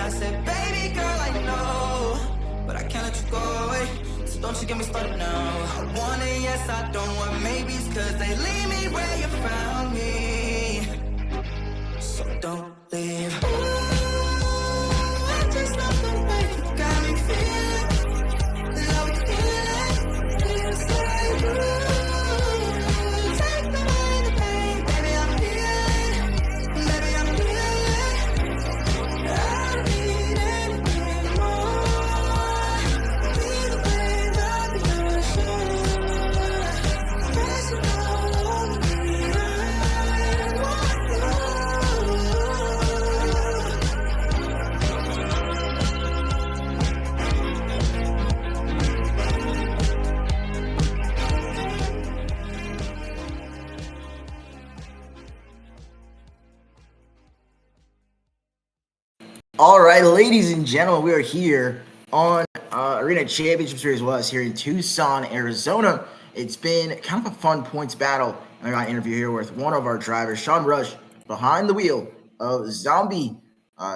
I said, baby girl, I know, but I can't let you go away. So don't you get me started now. I want it, yes, I don't want maybes, cause they leave me where you found me. So don't leave. Ooh, I just love the way you got me feeling. Love the feeling. You say, ooh, take away the pain. Baby, I'm feeling. Baby, I'm feeling. I don't need anything more. Be the wave of the ocean. Pressing all over me. I want you. All right, ladies and gentlemen, we are here on Arena Championship Series was here in Tucson, Arizona. It's been kind of a fun points battle. And I got an interview here with one of our drivers, Sean Rush, behind the wheel of Zombie.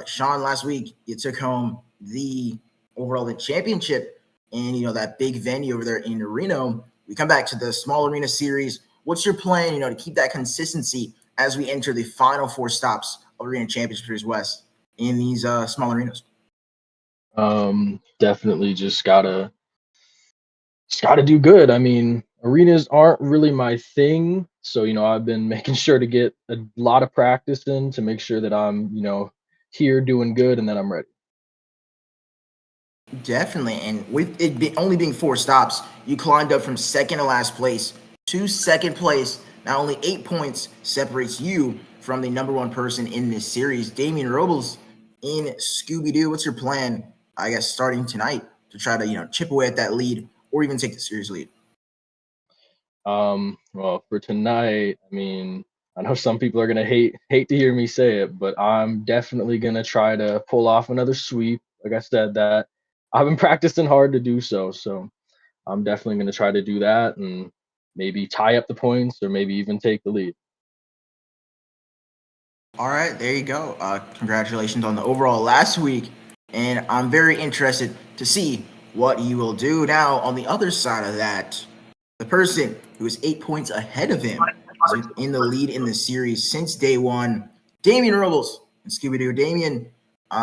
Sean, last week you took home the overall championship in that big venue over there in Reno. We come back to the small arena series. What's your plan, to keep that consistency as we enter the final 4 stops of Arena Championship Series West in these small arenas? Definitely just gotta do good. I mean, arenas aren't really my thing, so I've been making sure to get a lot of practice in to make sure that I'm here doing good, and then I'm ready. Definitely, and with it only being 4 stops, you climbed up from second to last place to second place. Now only 8 points separates you from the number 1 person in this series, Damian Robles in Scooby-Doo. What's your plan, I guess, starting tonight to try to chip away at that lead or even take the series lead? Well, for tonight, I mean, I know some people are gonna hate to hear me say it, but I'm definitely gonna try to pull off another sweep. Like I said, that I've been practicing hard to do so I'm definitely gonna try to do that and maybe tie up the points or maybe even take the lead. All right, there you go. Congratulations on the overall last week, and I'm very interested to see what you will do. Now, on the other side of that, the person who is 8 points ahead of him is in the lead in the series since day one, Damian Robles and Scooby-Doo. Damian,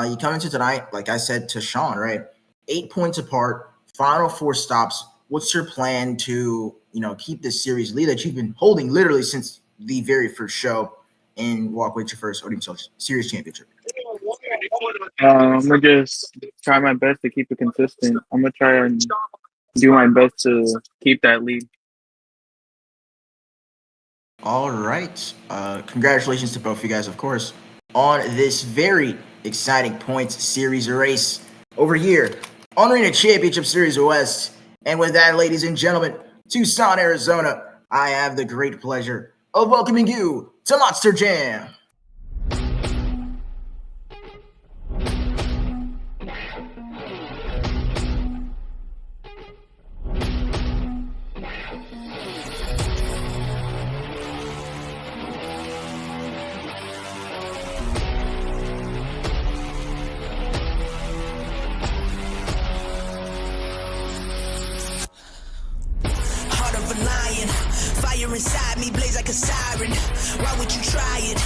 you come into tonight, like I said to Sean, right? 8 points apart, final 4 stops. What's your plan to, keep this series lead that you've been holding literally since the very first show and walk with your first ODMTL Series Championship? I'm gonna just try my best to keep it consistent. I'm gonna try and do my best to keep that lead. All right. Congratulations to both of you guys, of course, on this very exciting points series race over here on Arena Championship Series West. And with that, ladies and gentlemen, Tucson, Arizona, I have the great pleasure of welcoming you to Monster Jam. Fire inside me blaze like a siren. Why would you try it?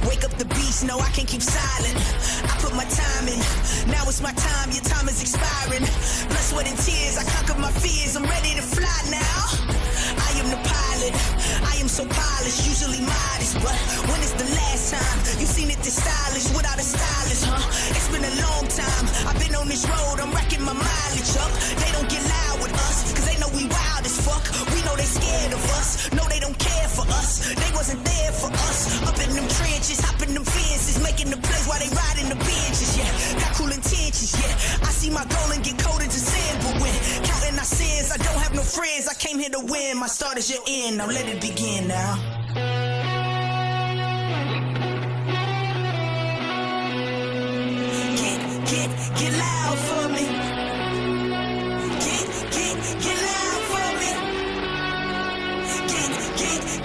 Wake up the beast, no, I can't keep silent. I put my time in, now it's my time, your time is expiring. Blood, sweat, and tears, I conquered my fears, I'm ready to fly now. I am the pilot, I am so polished, usually modest, but when is the last time you seen it this stylish without a stylist, huh? It's been a long time, I've been on this road, I'm racking my mileage up. They don't get loud with us, cause they know we wild as fuck. We know they scared of us, no they don't care for us. They wasn't there for us, up in them trenches, hopping them fences, making the plays while they riding the benches, yeah. Got cool intentions, yeah. I see my goal and get coated to sand, but when counting our sins, I don't have no friends. I came here to win, my start is your end, now let it begin now. Get loud for me. Get loud for me.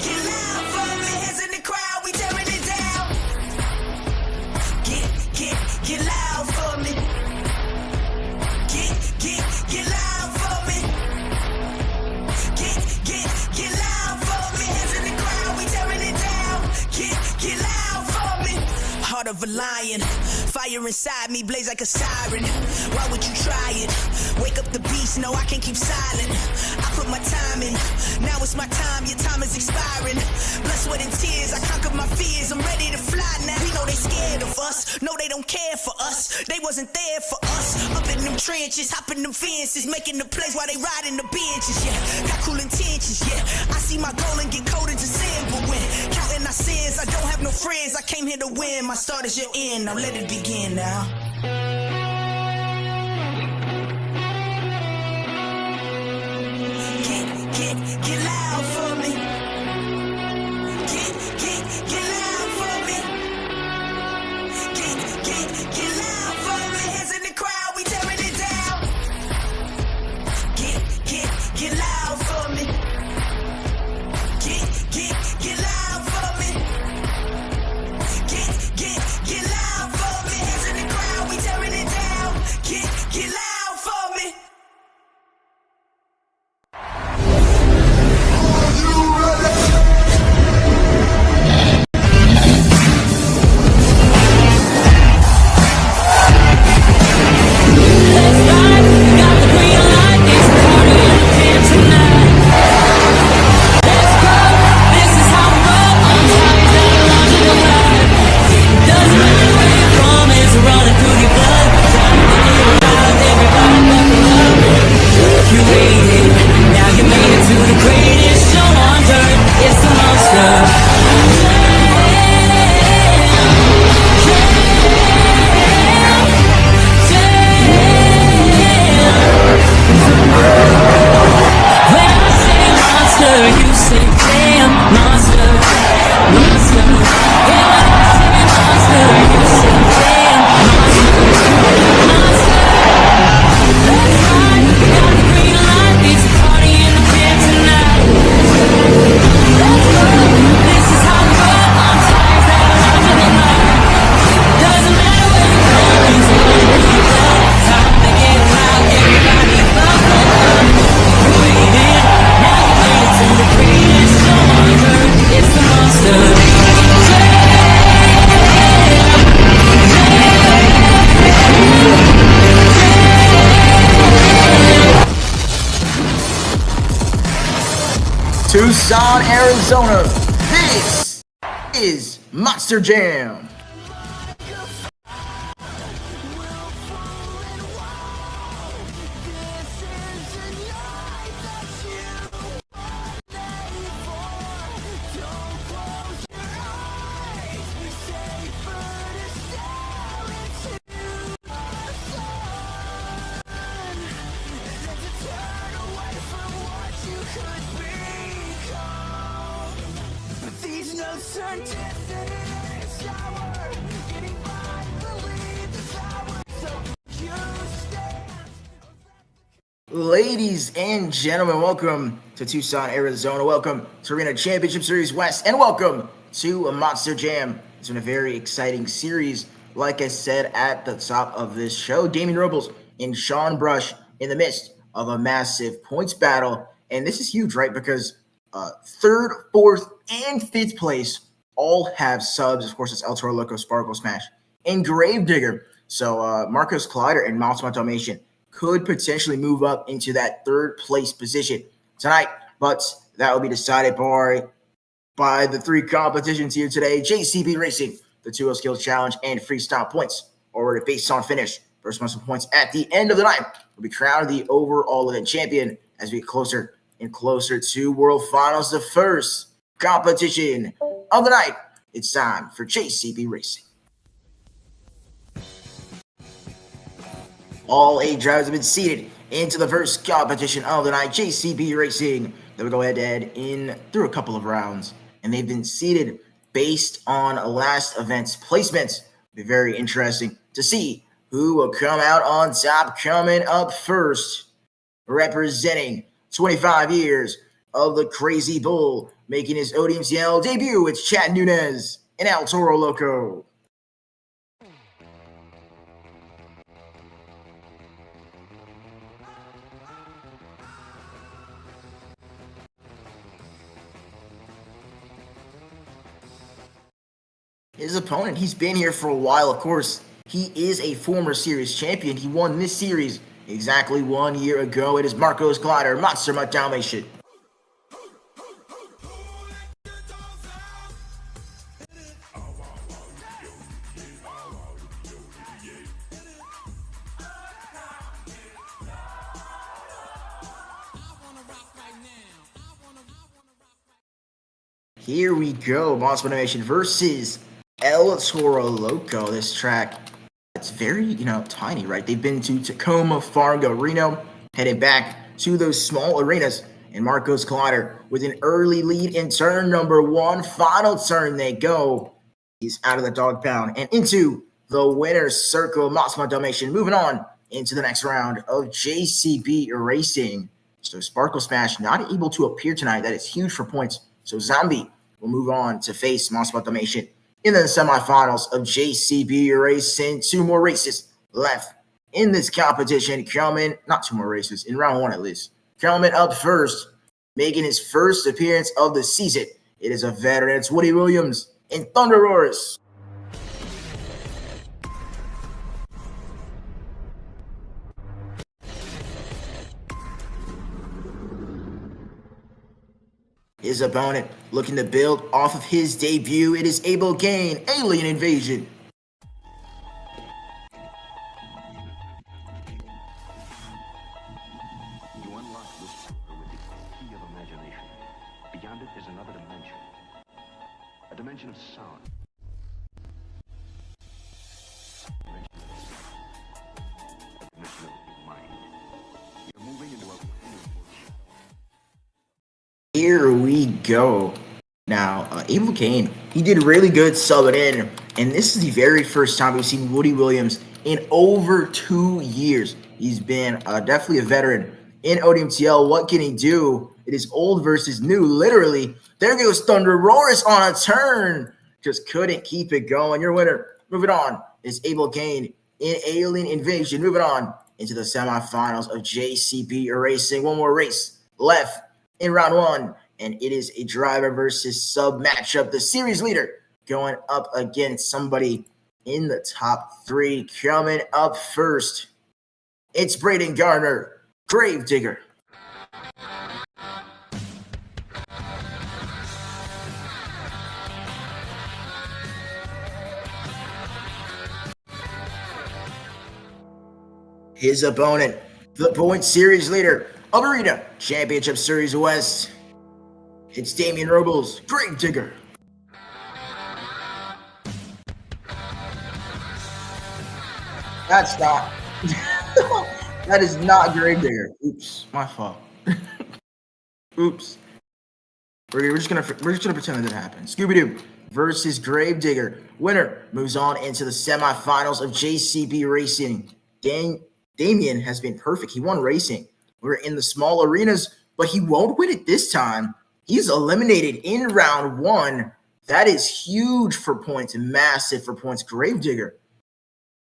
Get loud for me. Hands in the crowd, we tearing it down. Get loud for me. lion. Fire inside me blaze like a siren. Why would you try it? Wake up the beast, no, I can't keep silent. I put my time in, now it's my time, your time is expiring. Blood, sweat, and tears, I conquered my fears, I'm ready to fly now. We know they scared of us, no, they don't care for us. They wasn't there for us, up in them trenches, hopping them fences, making the plays while they riding the benches, yeah. Got cool intentions, yeah. I see my goal and get cold into sin, but when counting our sins, I don't have no friends. I came here to win, my start is your end, now let it begin now. Get loud for me. Get loud for me. Get loud for me. Hands in the crowd, we tearing it down. Get loud for me. Get loud for me. Get loud for me. Hands in the crowd, we tearing it down. Get loud for me. Tucson, Arizona. This is Monster Jam. Ladies and gentlemen, welcome to Tucson, Arizona. Welcome to Arena Championship Series West, and welcome to a Monster Jam. It's been a very exciting series. Like I said at the top of this show, Damien Robles and Sean Brush in the midst of a massive points battle. And this is huge, right? Because third, fourth, and fifth place all have subs. Of course, it's El Toro Loco, Sparkle Smash, and Gravedigger. So Marcos Collider and Mountain Automation could potentially move up into that third place position tonight, but that will be decided by the three competitions here today: JCB Racing, the 2 Skills Challenge, and Freestyle points, or based on finish. First muscle points at the end of the night will be crowned the overall event champion as we get closer and closer to World Finals. The first competition of the night, it's time for JCB Racing. All 8 drivers have been seated into the first competition of the night, JCB Racing. They will go head-to-head in through a couple of rounds, and they've been seated based on last event's placements. It'll be very interesting to see who will come out on top. Coming up first, representing 25 years of the Crazy Bull, making his ODMTL debut, it's Chad Nunez and El Toro Loco. His opponent, he's been here for a while, of course. He is a former series champion. He won this series exactly 1 year ago. It is Marcos Glider, Monster Trucks Dalmatian. Here we go, Monster Animation versus El Toro Loco. This track, it's very, tiny, right? They've been to Tacoma, Fargo, Reno, headed back to those small arenas. And Marcos Glider with an early lead in turn number 1. Final turn they go. He's out of the dog pound and into the winner's circle. Monster Dalmatian moving on into the next round of JCB Racing. So Sparkle Smash not able to appear tonight. That is huge for points. So Zombie will move on to face Monster Dalmatian in the semifinals of JCB Racing. 2 more races left in this competition. Not 2 more races, in round 1 at least. Coming up first, making his first appearance of the season. It is a veteran. It's Woody Williams and Thunder Roars. His opponent looking to build off of his debut. It is Abel Gain, Alien Invasion. You unlock this door with the key of imagination. Beyond it is another dimension. A dimension of sound. A dimension of mind. You're moving into a Here we go. Now, Abel Kane, he did really good subbing in, and this is the very first time we've seen Woody Williams in over 2 years. He's been definitely a veteran in ODMTL. What can he do? It is old versus new, literally. There goes Thunder Roars on a turn. Just couldn't keep it going. Your winner, moving on, is Abel Kane in Alien Invasion. Moving on into the semifinals of JCB Racing. 1 more race left in round 1, and it is a driver versus sub matchup. The series leader going up against somebody in the top 3. Coming up first, it's Braden Gardner, Gravedigger. His opponent, the point series leader of Arena Championship Series West. It's Damian Robles, Gravedigger. That's not. That is not Gravedigger. Oops, my fault. Oops. We're just gonna pretend that didn't happen. Scooby-Doo versus Gravedigger. Winner moves on into the semifinals of JCB Racing. Damian has been perfect. He won racing. We're in the small arenas, but he won't win it this time. He's eliminated in round 1. That is huge for points and massive for points. Gravedigger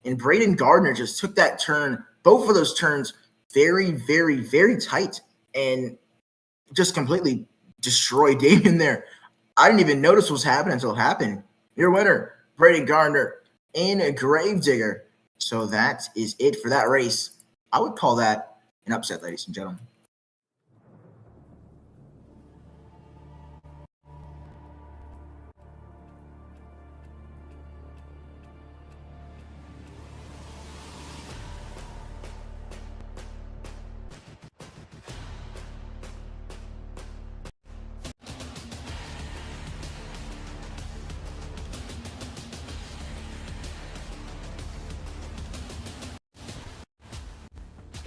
and Braden Gardner just took that turn, both of those turns, very, very, very tight, and just completely destroyed Damian there. I didn't even notice what was happening until it happened. Your winner, Braden Gardner and a Gravedigger. So that is it for that race. I would call that an upset, ladies and gentlemen.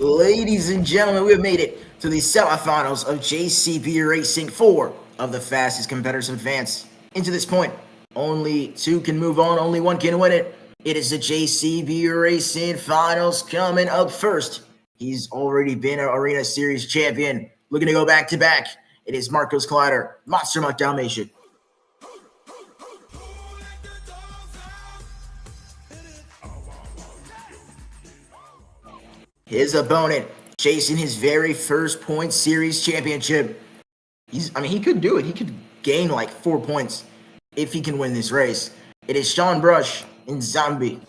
Ladies and gentlemen, we have made it to the semifinals of JCB Racing. 4 of the fastest competitors advance into this point. Only 2 can move on. Only 1 can win it. It is the JCB Racing finals. Coming up first, he's already been an Arena Series champion. Looking to go back-to-back. It is Marcos Glider, Monster Trucks Dalmatian. His opponent chasing his very first point series championship. He could do it. He could gain like 4 points if he can win this race. It is Sean Brush in Zombie.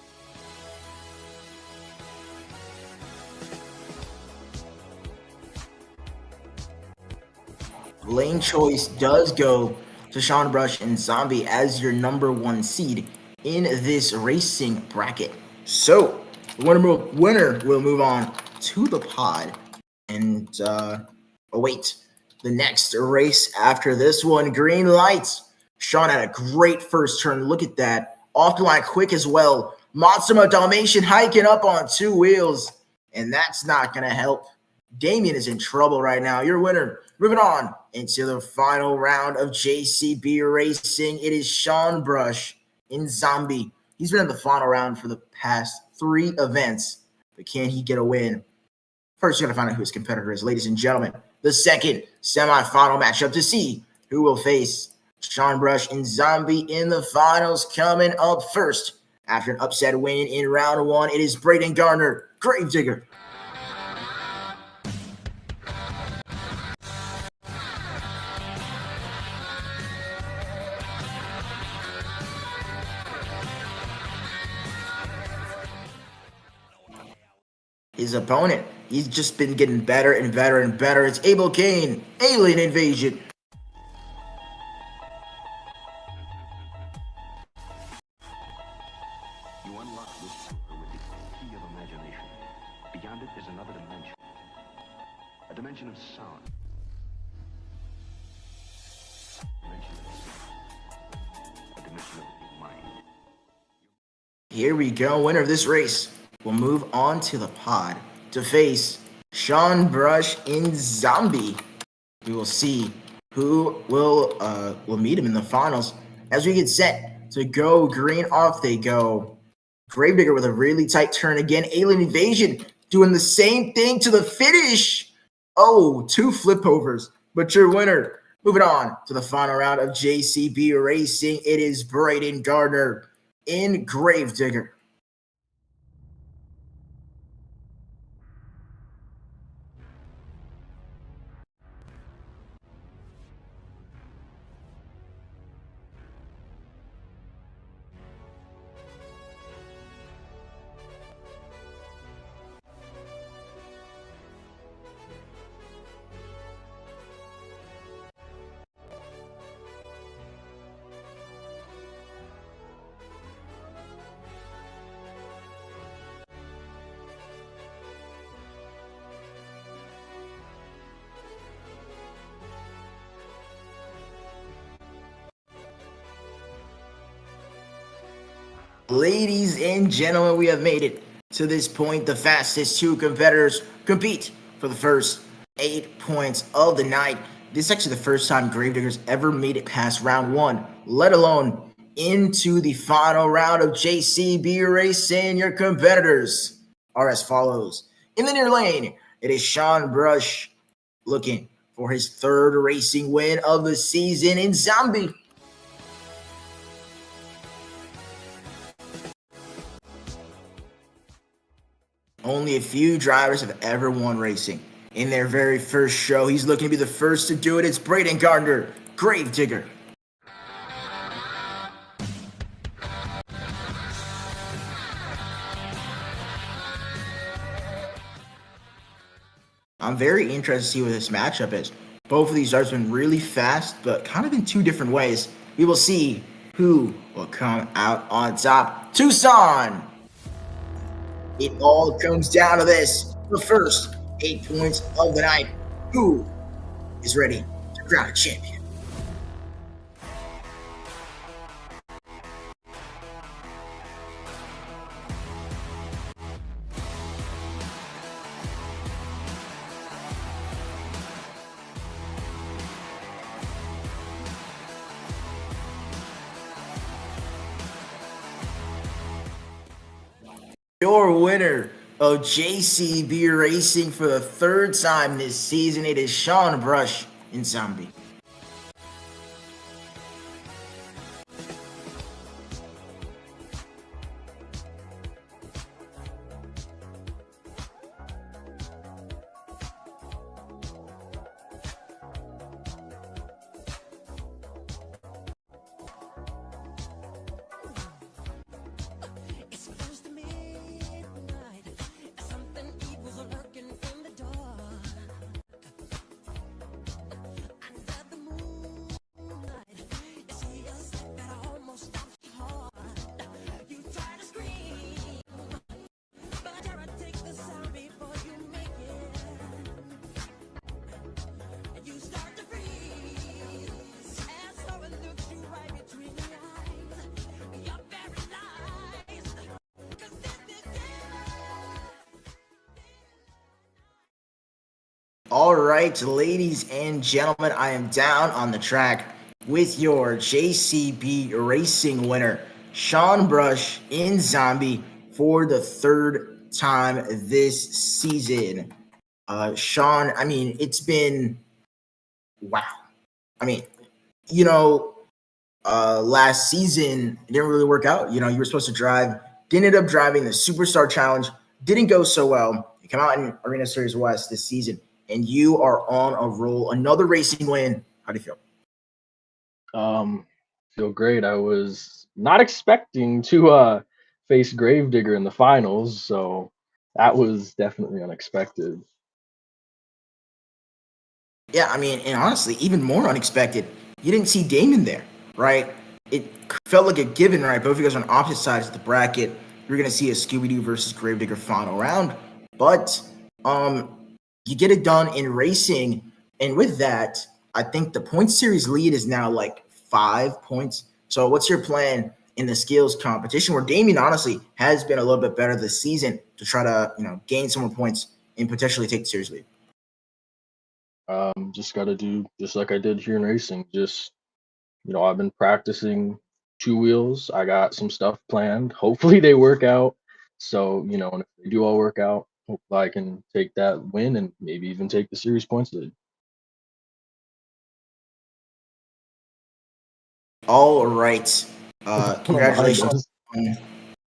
Lane choice does go to Sean Brush and Zombie as your number 1 seed in this racing bracket. So, the winner will move on to the pod and await the next race after this one. Green lights. Sean had a great first turn. Look at that. Off the line quick as well. Monster Dalmatian hiking up on 2 wheels. And that's not going to help. Damien is in trouble right now. Your winner. Moving on into the final round of JCB Racing. It is Sean Brush in Zombie. He's been in the final round for the past 3 events. But can he get a win? First, you're going to find out who his competitor is. Ladies and gentlemen, the second semifinal matchup to see who will face Sean Brush and Zombie in the finals. Coming up first, after an upset win in round 1, it is Braden Gardner, Gravedigger. His opponent, he's just been getting better and better and better. It's Abel Kane, Alien Invasion. You unlock this power with the key of imagination. Beyond it is another dimension. A dimension of sound. A dimension of mind. Here we go. Winner of this race will move on to the pod to face Sean Brush in Zombie. We will see who will meet him in the finals. As we get set to go green, off they go. Gravedigger with a really tight turn again. Alien Invasion doing the same thing to the finish. Oh, 2 flip overs. But your winner, moving on to the final round of JCB Racing, it is Braden Gardner in Gravedigger. Ladies and gentlemen, we have made it to this point. The fastest 2 competitors compete for the first 8 points of the night. This is actually the first time Gravedigger's ever made it past round 1, let alone into the final round of JCB Racing. Your competitors are as follows. In the near lane, it is Sean Brush looking for his 3rd racing win of the season in Zombie. Only a few drivers have ever won racing in their very first show. He's looking to be the first to do it. It's Braden Gardner, Gravedigger. I'm very interested to see what this matchup is. Both of these drivers have been really fast, but kind of in 2 different ways. We will see who will come out on top. Tucson! It all comes down to this. The first 8 points of the night. Who is ready to crown a champion? Your winner of JCB Racing for the 3rd time this season, it is Sean Brush in Zombie. right, ladies and gentlemen, I am down on the track with your JCB Racing winner, Sean Brush in Zombie for the third time this season. Sean, I mean, it's been wow. I mean, you know, last season it didn't really work out. You know, you were supposed to drive, didn't end up driving the Superstar Challenge, didn't go so well. You come out in Arena Series West this season, and you are on a roll. Another racing win. How do you feel? Feel great. I was not expecting to face Gravedigger in the finals, so that was definitely unexpected. Yeah, I mean, and honestly, even more unexpected, you didn't see Damon there, right? It felt like a given, right? Both of you guys on opposite sides of the bracket. You're gonna see a Scooby-Doo versus Gravedigger final round, but you get it done in racing, and with that, I think the point series lead is now like 5 points. So, what's your plan in the skills competition, where Damien honestly has been a little bit better this season to try to gain some more points and potentially take the series lead? Just got to do just like I did here in racing. Just, I've been practicing two wheels. I got some stuff planned. Hopefully they work out. So, and if they do all work out, hopefully I can take that win and maybe even take the series points lead. All right. Congratulations Guys. on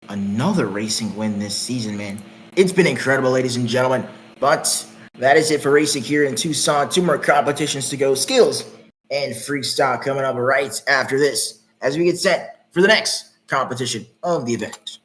another racing win this season, man. It's been incredible, ladies and gentlemen. But that is it for racing here in Tucson. 2 more competitions to go. Skills and freestyle coming up right after this as we get set for the next competition of the event.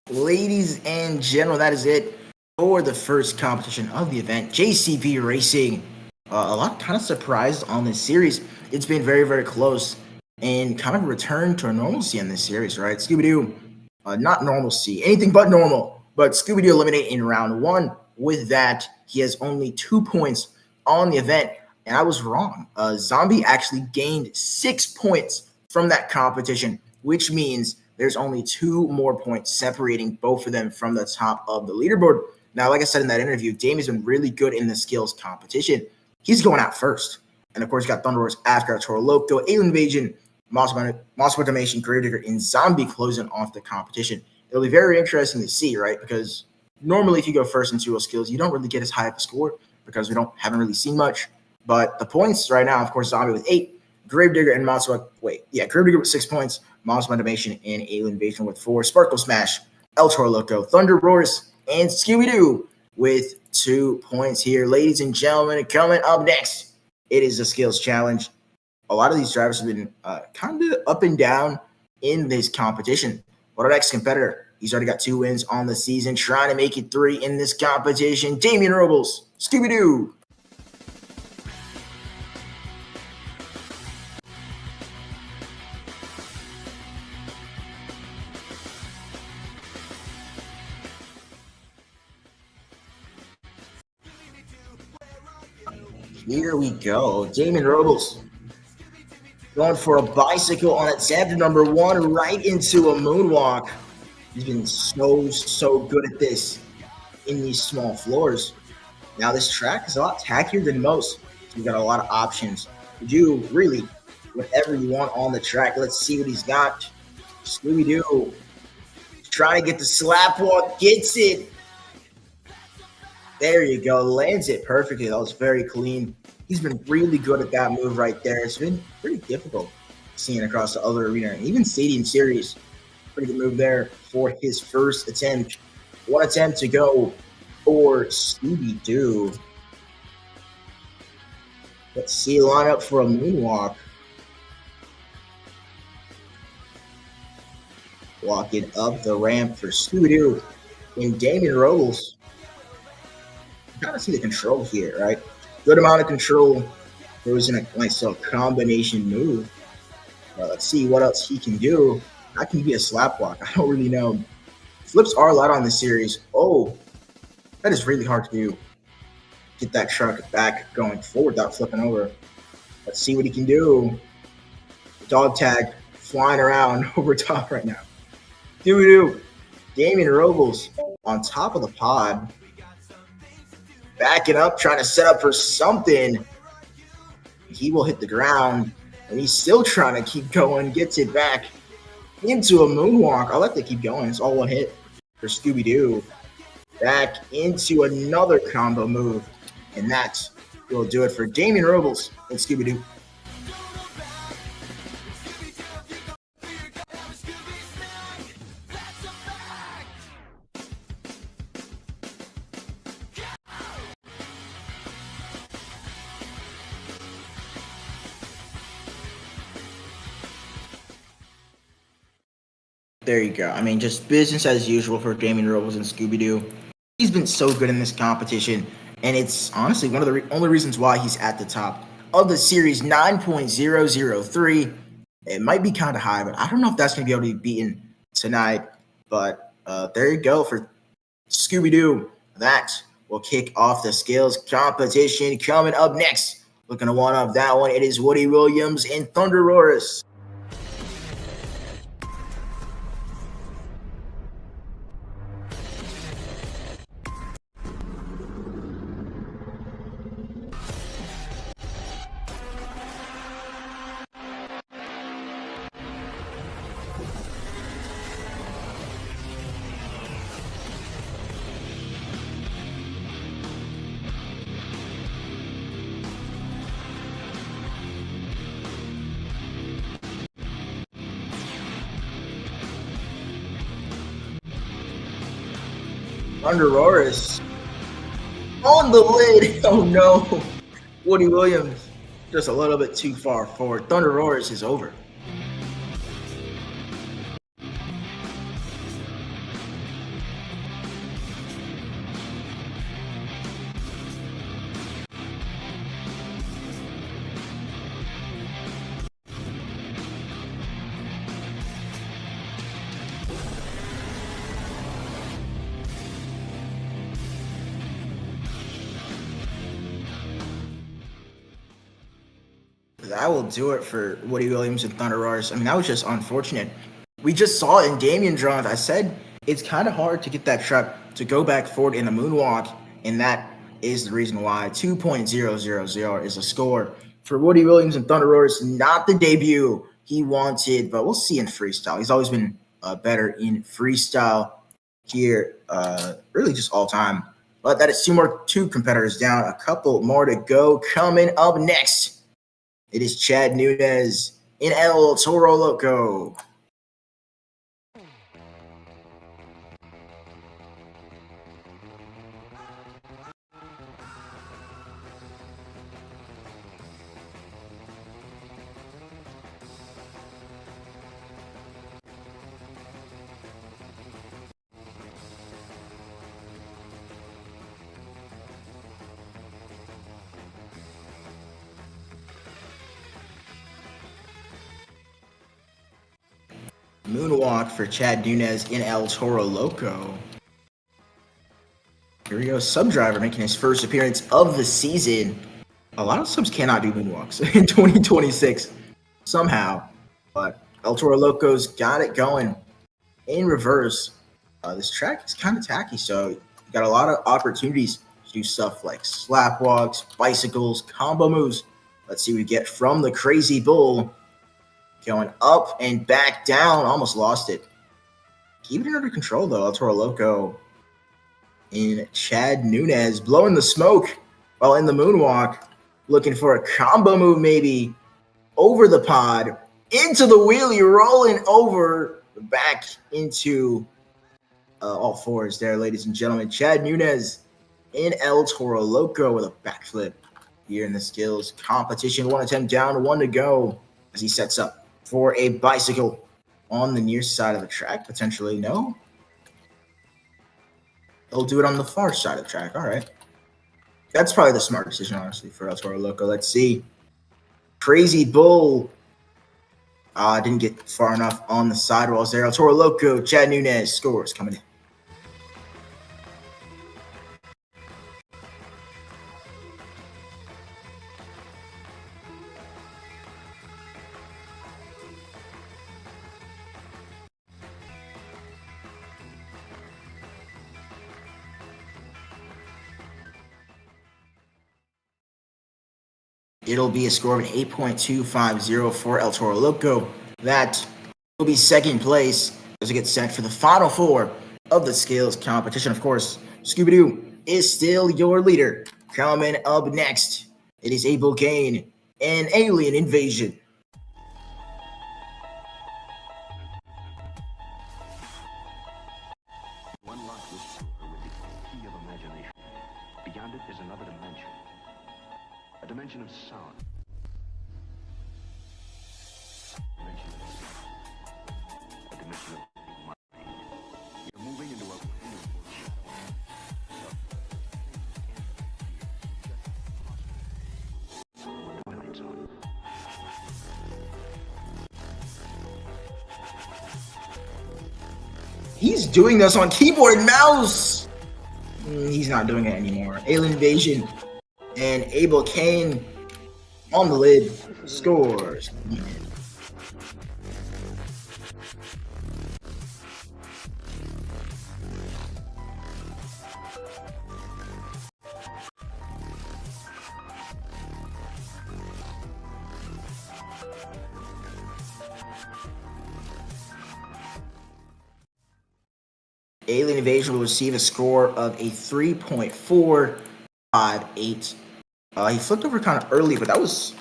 Ladies and gentlemen, that is it for the first competition of the event. JCB Racing, a lot kind of surprised on this series. It's been very, very close and kind of returned to a normalcy in this series, right? Scooby-Doo, not normalcy, anything but normal, but Scooby-Doo eliminated in round 1. With that, he has only 2 points on the event, and I was wrong. Zombie actually gained 6 points from that competition which means there's only 2 more points separating both of them from the top of the leaderboard. Now, like I said in that interview, Damien's been really good in the skills competition. He's going out first. And of course, you got Thunder Roars, Asgard, Toro Loco, Alien Invasion, Monster Automation, Grave Digger, and Zombie closing off the competition. It'll be very interesting to see, right? Because normally if you go first in dual skills, you don't really get as high of a score because we haven't really seen much. But the points right now, of course, Zombie with 8, Gravedigger and Gravedigger with 6 points, Monster Automation and Alien Invasion with 4, Sparkle Smash, El Toro Loco, Thunder Roars, and Scooby-Doo with 2 points here. Ladies and gentlemen, coming up next, it is the skills challenge. A lot of these drivers have been kind of up and down in this competition. But our next competitor, he's already got 2 wins on the season, trying to make it 3 in this competition. Damien Robles, Scooby-Doo. Here we go. Damien Robles going for a bicycle on attempt number 1 right into a moonwalk. He's been so good at this in these small floors. Now this track is a lot tackier than most. So you've got a lot of options to do really whatever you want on the track. Let's see what he's got. Scooby-Doo trying to get the slap walk, gets it. There you go, lands it perfectly. That was very clean. He's been really good at that move right there. It's been pretty difficult seeing across the other arena. Even Stadium Series, pretty good move there for his first attempt. 1 attempt to go for Scooby-Doo. Let's see, line up for a moonwalk. Walking up the ramp for Scooby-Doo and Damien Robles. Kind of see the control here, right? Good amount of control. There was a nice little combination move. Let's see what else he can do. That can be a slap walk. I don't really know. Flips are allowed on this series. Oh, that is really hard to do. Get that truck back going forward without flipping over. Let's see what he can do. Dog tag flying around over top right now. Doo-doo. Damien Robles on top of the pod. Backing up, trying to set up for something. He will hit the ground, and he's still trying to keep going. Gets it back into a moonwalk. I'll let that keep going. It's all 1 hit for Scooby-Doo. Back into another combo move, and that will do it for Damien Robles and Scooby-Doo. There you go. I mean, just business as usual for Damien Robles and Scooby-Doo. He's been so good in this competition, and it's honestly one of the only reasons why he's at the top of the series. 9.003. It might be kind of high, but I don't know if that's going to be able to be beaten tonight. But there you go for Scooby-Doo. That will kick off the skills competition. Coming up next, looking to one up that one, it is Woody Williams and Thunder Roars. Thunder Roars on the lid. Oh no. Woody Williams just a little bit too far forward. Thunder Roars is over. That will do it for Woody Williams and Thunder Roars. I mean, that was just unfortunate. we just saw it in Damian Johns. I said it's kind of hard to get that truck to go back forward in the moonwalk, and that is the reason why 2.000 is a score for Woody Williams and Thunder Roars. Not the debut he wanted, but we'll see in freestyle. He's always been better in freestyle here, really just all time. But that is two competitors down, a couple more to go. Coming up next, it is Chad Nunez in El Toro Loco. Moonwalk for Chad Nunez in El Toro Loco. Here we go, sub driver making his first appearance of the season. A lot of subs cannot do moonwalks in 2026 somehow, but El Toro Loco's got it going in reverse. This track is kind of tacky, so you got a lot of opportunities to do stuff like slap walks, bicycles, combo moves. Let's see what we get from the Crazy Bull. Going up and back down, almost lost it. Keeping it under control though, El Toro Loco in Chad Nunez blowing the smoke while in the moonwalk, looking for a combo move maybe over the pod, into the wheelie, rolling over, back into all fours there, ladies and gentlemen. Chad Nunez in El Toro Loco with a backflip here in the skills competition. One attempt down, one to go as he sets up for a bicycle on the near side of the track, potentially. No. He'll do it on the far side of the track. All right. That's probably the smart decision, honestly, for El Toro Loco. Let's see. Crazy Bull didn't get far enough on the sidewalls there. El Toro Loco, Chad Nunez scores coming in. It'll be a score of an 8.250 for El Toro Loco. That will be second place as we get set for the final four of the skills competition. Of course, Scooby-Doo is still your leader. Coming up next, it is Abel Kane and Alien Invasion. You unlock this door with the key of imagination. Beyond it is another dimension. A dimension of sound. A dimension of sound. A dimension of mind. You're moving into a Twilight Zone. He's doing this on keyboard and mouse. He's not doing it anymore. Alien Invasion and Abel Kane on the lid scores. Alien Invasion will receive a score of a 3.458. He flipped over kind of early, but that was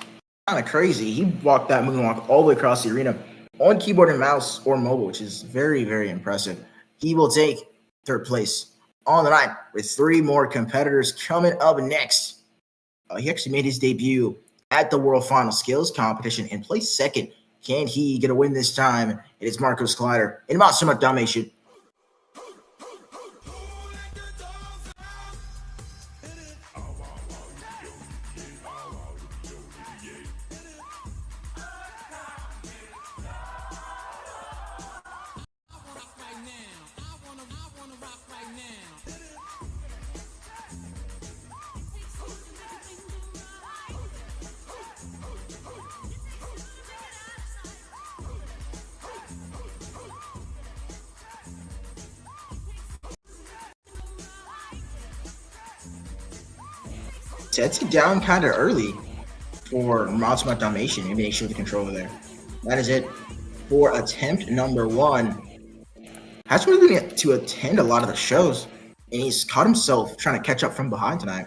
kind of crazy. He walked that moonwalk all the way across the arena on keyboard and mouse or mobile, which is very, very impressive. He will take third place on the night with three more competitors coming up next. He actually made his debut at the World Final Skills competition and placed second. Can he get a win this time? It is Marcos Collider in Monster Truck Domination. sets it down kind of early for Monster Domination. Maybe they show the controller there. That is it for attempt number 1. Has really been to attend a lot of the shows, and he's caught himself trying to catch up from behind tonight.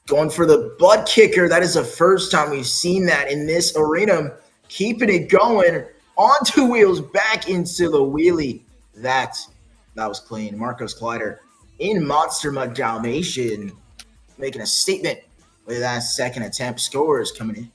Going for the butt kicker. That is the first time we've seen that in this arena. Keeping it going on 2 wheels back into the wheelie. That was clean. Marcos Collider in Monster Dalmatian making a statement with that second attempt. Scores coming in.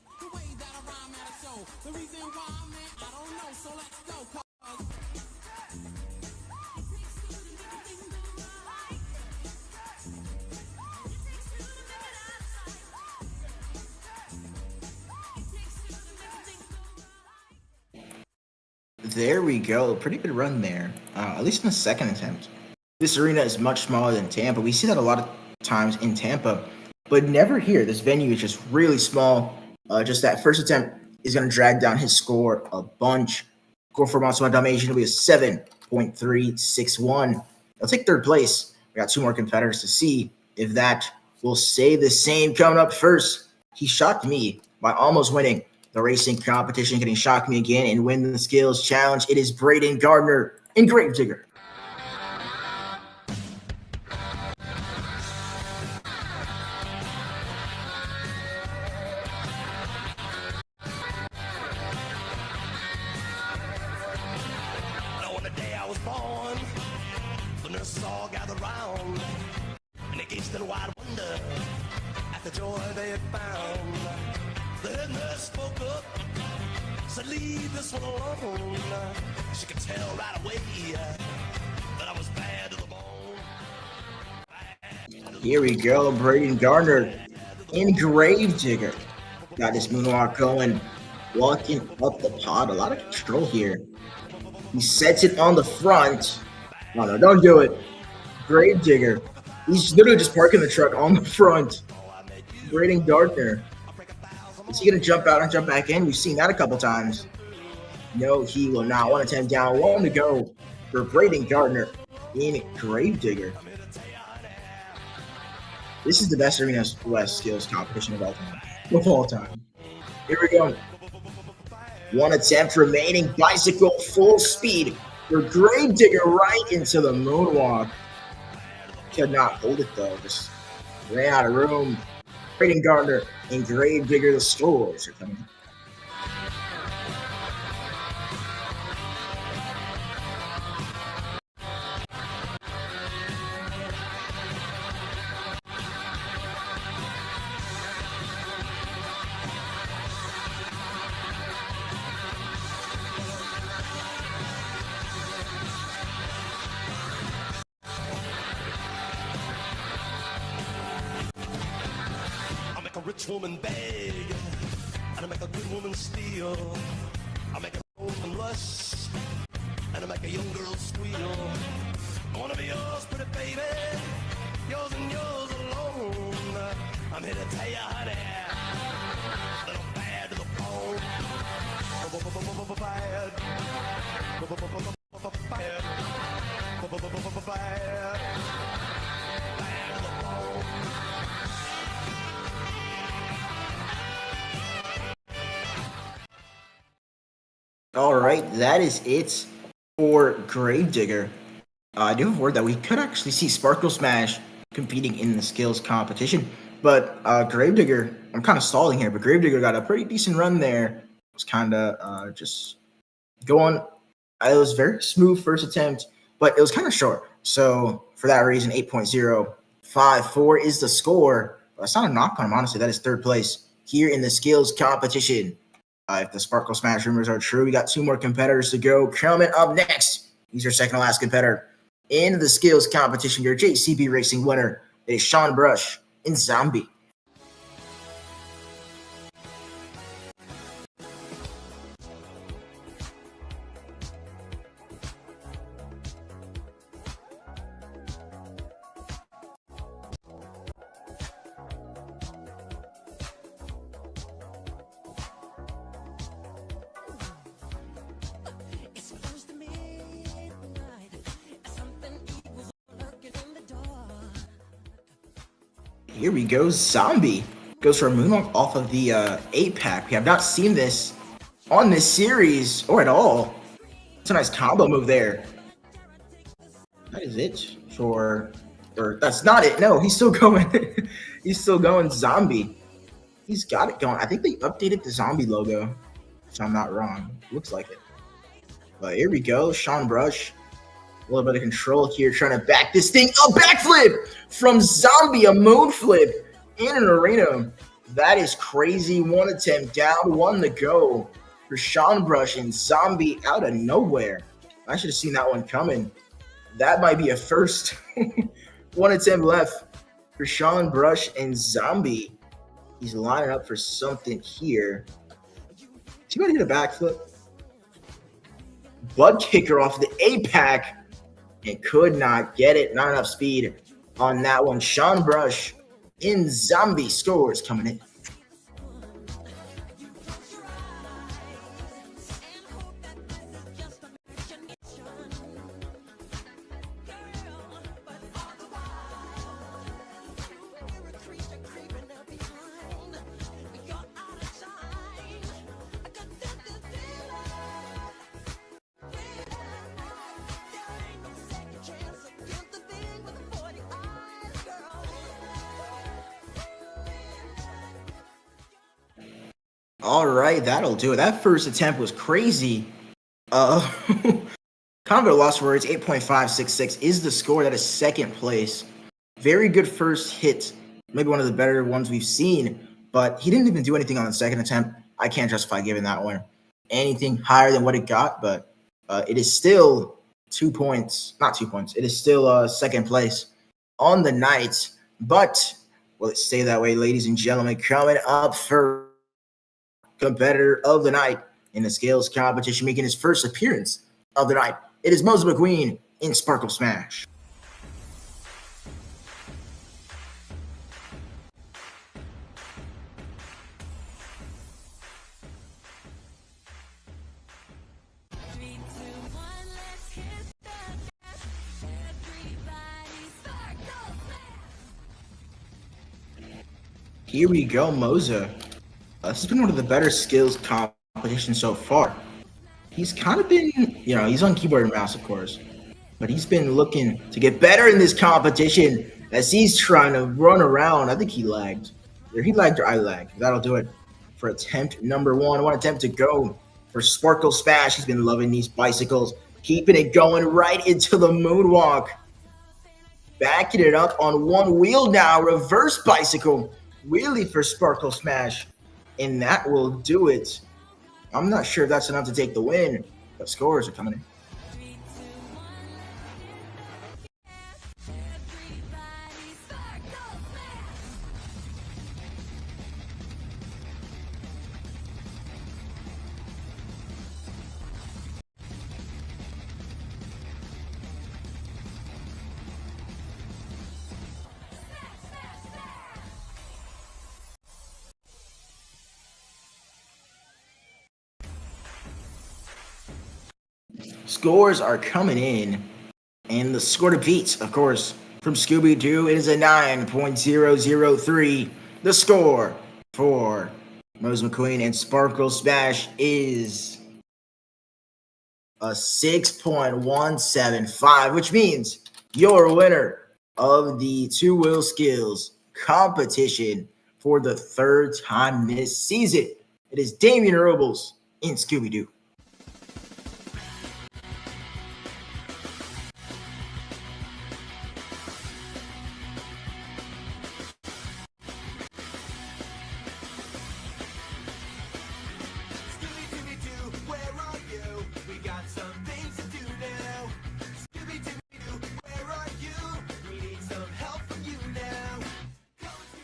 There we go. Pretty good run there, at least in the second attempt. This arena is much smaller than Tampa. We see that a lot of times in Tampa, but never here. This venue is just really small. Just that first attempt is going to drag down his score a bunch. Score for Monster Domination will be a 7.361. They'll take third place. We got 2 more competitors to see if that will stay the same. Coming up first, he shocked me by almost winning the racing competition, getting shocked me again and win the skills challenge. It is Braden Gardner in Gravedigger. On the day I was born, the nurses all gathered round, and they gazed in wide wonder at the joy they had found. The head nurse spoke up, said, "Leave this one alone." She could tell right away that I was bad to the bone. Here we go, Braden Gardner in Gravedigger. Got this moonwalk going, walking up the pod. A lot of control here. He sets it on the front. No, don't do it. Gravedigger. He's literally just parking the truck on the front. Braden Gardner. Is he going to jump out and jump back in? We've seen that a couple times. No, he will not. 1 attempt down, 1 to go for Braden Gardner in Gravedigger. This is the best Arena West skills competition of all time. Here we go. 1 attempt remaining. Bicycle full speed for Gravedigger right into the moonwalk. Could not hold it though. Just ran out of room. Braden Gardner and Gravedigger, the scores are coming. Rich woman beg, and I make a good woman steal. I make a woman blush, and I make a young girl squeal. I wanna be yours, pretty baby, yours and yours alone. I'm here to tell you, honey, that I'm bad to the bone. Bad. All right, that is it for Gravedigger. I do have word that we could actually see Sparkle Smash competing in the skills competition, but Gravedigger, I'm kind of stalling here, but Gravedigger got a pretty decent run there. It was kind of just going. It was very smooth first attempt, but it was kind of short. So for that reason, 8.054 is the score. That's not a knock on him, honestly. That is third place here in the skills competition. If the Sparkle Smash rumors are true, we got 2 more competitors to go. Coming up next, he's your second to last competitor in the skills competition. Your JCB Racing winner is Sean Brush in Zombie. Here we go. Zombie goes for a moonwalk off of the 8-pack. We have not seen this on this series or at all. It's a nice combo move there. That is it for, or that's not it. No, he's still going. He's still going Zombie. He's got it going. I think they updated the Zombie logo, if I'm not wrong. Looks like it. But here we go. Sean Brush. A little bit of control here, trying to back this thing. A backflip from Zombie, a moon flip in an arena. That is crazy. One attempt down, one to go for Sean Brush and Zombie out of nowhere. I should have seen that one coming. That might be a first. One attempt left for Sean Brush and Zombie. He's lining up for something here. Is he going to hit a backflip? Butt kicker off the 8-pack. And could not get it. Not enough speed on that one. Sean Brush in Zombie scores coming in. All right, that'll do it. That first attempt was crazy. Combo loss words 8.566 is the score. That is second place. Very good first hit. Maybe one of the better ones we've seen, but he didn't even do anything on the second attempt. I can't justify giving that one anything higher than what it got, but it is still 2 points. Not 2 points. It is still second place on the night, but will it stay that way, ladies and gentlemen? Coming up first, competitor of the night in the scales competition, making his first appearance of the night. It is Moses McQueen in Sparkle Smash. Here we go, Moza. This has been one of the better skills competitions so far. He's kind of been, he's on keyboard and mouse, of course, but he's been looking to get better in this competition as he's trying to run around. I think he lagged. Either he lagged or I lagged. That'll do it for attempt number one. One attempt to go for Sparkle Smash. He's been loving these bicycles, keeping it going right into the moonwalk. Backing it up on one wheel now. Reverse bicycle. Wheelie for Sparkle Smash. And that will do it. I'm not sure if that's enough to take the win, but scores are coming in. Scores are coming in, and the score to beat, of course, from Scooby-Doo, it is a 9.003. The score for Moses McQueen and Sparkle Smash is a 6.175, which means your winner of the two-wheel skills competition for the third time this season. It is Damian Robles in Scooby-Doo.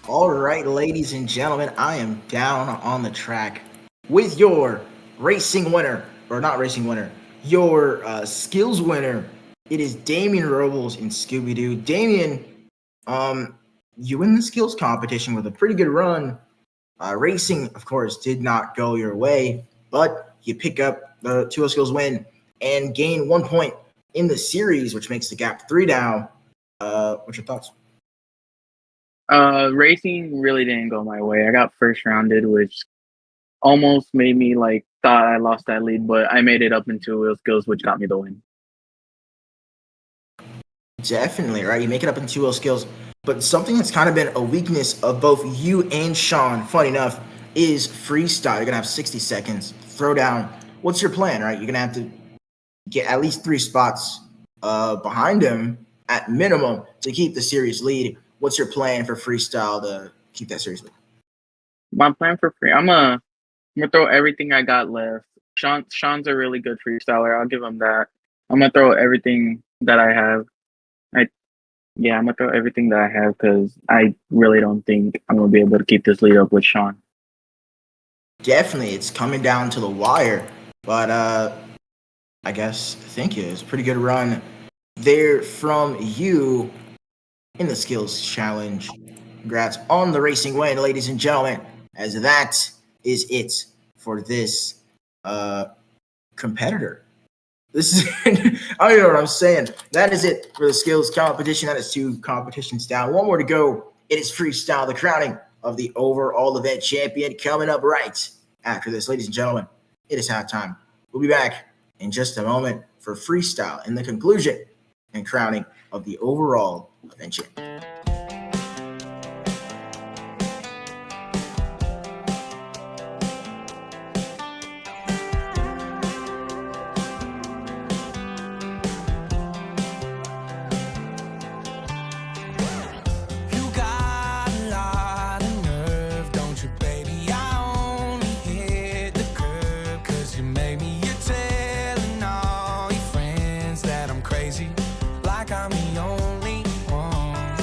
All right, ladies and gentlemen, I am down on the track with your racing winner, or not racing winner, your skills winner. It is Damian Robles in Scooby-Doo. Damian, you win the skills competition with a pretty good run. Racing, of course, did not go your way, but you pick up the 2 skills win and gain 1 point in the series, which makes the gap 3 now. What's your thoughts? Racing really didn't go my way. I got first rounded, which almost made me like thought I lost that lead, but I made it up into wheel skills, which got me the win. Definitely, right? You make it up in 2L skills. But something that's kind of been a weakness of both you and Sean, funny enough, is freestyle. You're going to have 60 seconds. Throw down. What's your plan, right? You're going to have to get at least 3 spots behind him at minimum to keep the series lead. What's your plan for freestyle to keep that series lead? My plan for free, I'm gonna throw everything I got left. Sean's a really good freestyler. I'll give him that. I'm gonna throw everything that I have. I'm gonna throw everything that I have because I really don't think I'm gonna be able to keep this lead up with Sean. Definitely, it's coming down to the wire. But I guess, thank you. It's a pretty good run there from you in the skills challenge. Congrats on the racing win, ladies and gentlemen, as that is it for this competitor. This is, I don't even know what I'm saying. That is it for the skills competition. That is 2 competitions down. 1 more to go. It is freestyle, the crowning of the overall event champion, coming up right after this. Ladies and gentlemen, it is halftime. We'll be back in just a moment for freestyle and the conclusion and crowning of the overall event champion. You got a lot of nerve, don't you, baby? I only hit the curb 'cause you made me. You're telling all your friends that I'm crazy, like I'm the only one.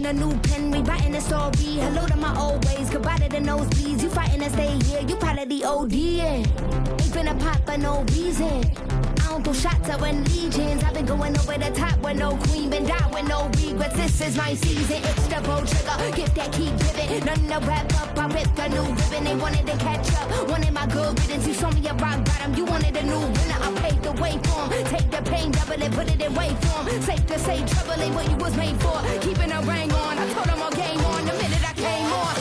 pushing a new pen, rewriting the story. Hello to my old ways, goodbye to the nosebleeds. You fighting to stay here, you part of the OD. Ain't finna pop for no reason. I don't throw shots, I win legions. I've been going over the top with no queen, been down with no regrets. This is my season, it's the gold trigger. Gift that keep giving, nothing to wrap up. I ripped a new ribbon, they wanted to catch up. Wanted my good riddance, you saw me a rock bottom. You wanted a new winner, I paved the way for 'em. Take the pain, double it, put it in way for 'em. Safe to say, trouble ain't what you was made for. Keeping a ring on, I told them all game on the minute I came on.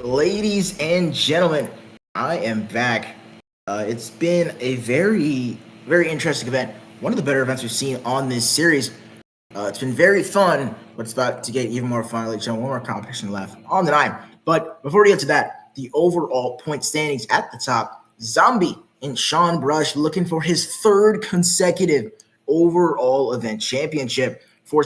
Ladies and gentlemen, I am back. It's been a very, very interesting event. One of the better events we've seen on this series. It's been very fun, but it's about to get even more fun. Ladies and gentlemen, one more competition left on the 9. But before we get to that, the overall point standings at the top. Zombie and Sean Brush looking for his 3rd consecutive overall event championship. 4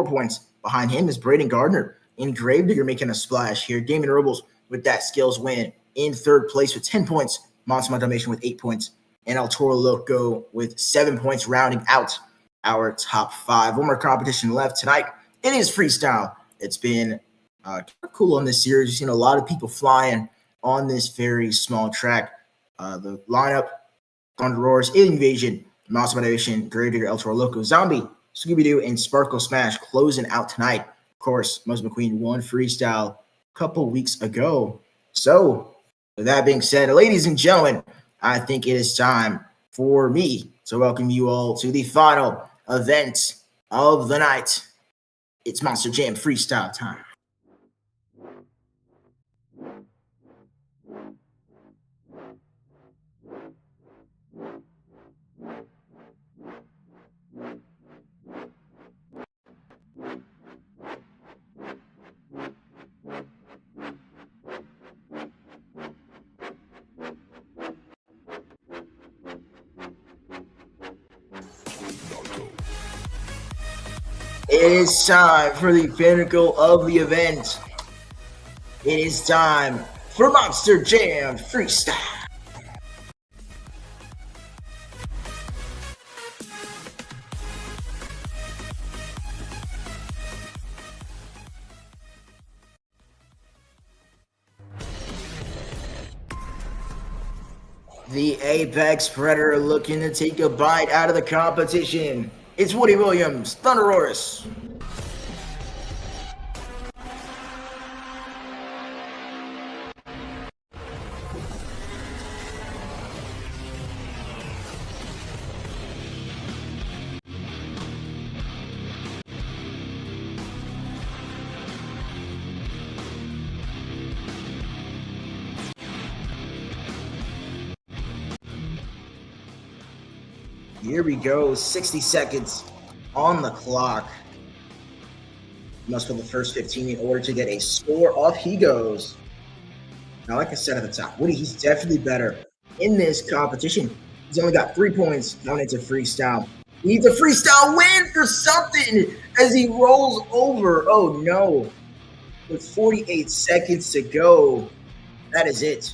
points behind him is Braden Gardner. And Gravedigger making a splash here. Damon Robles with that skills win in 3rd place with 10 points. Monster Domination with 8 points. And El Toro Loco with 7 points, rounding out our top 5. One more competition left tonight. It is freestyle. It's been kind of cool on this series. We've seen a lot of people flying on this very small track. The lineup: Thunder Roars, Alien Invasion, Monster Motivation, Gravedigger, El Toro Loco, Zombie, Scooby-Doo, and Sparkle Smash closing out tonight. Of course, Moses McQueen won freestyle a couple weeks ago. So, with that being said, ladies and gentlemen, I think it is time for me to welcome you all to the final event of the night. It's Monster Jam Freestyle time. It is time for the pinnacle of the event. It is time for Monster Jam Freestyle. The Apex Predator looking to take a bite out of the competition. It's Woody Williams, Thunder Roars. Here we go, 60 seconds on the clock. Must win the first 15 in order to get a score. Off he goes. Now, like I said at the top, Woody, he's definitely better in this competition. He's only got 3 points going into freestyle. He needs a freestyle win for something as he rolls over. Oh, no. With 48 seconds to go, that is it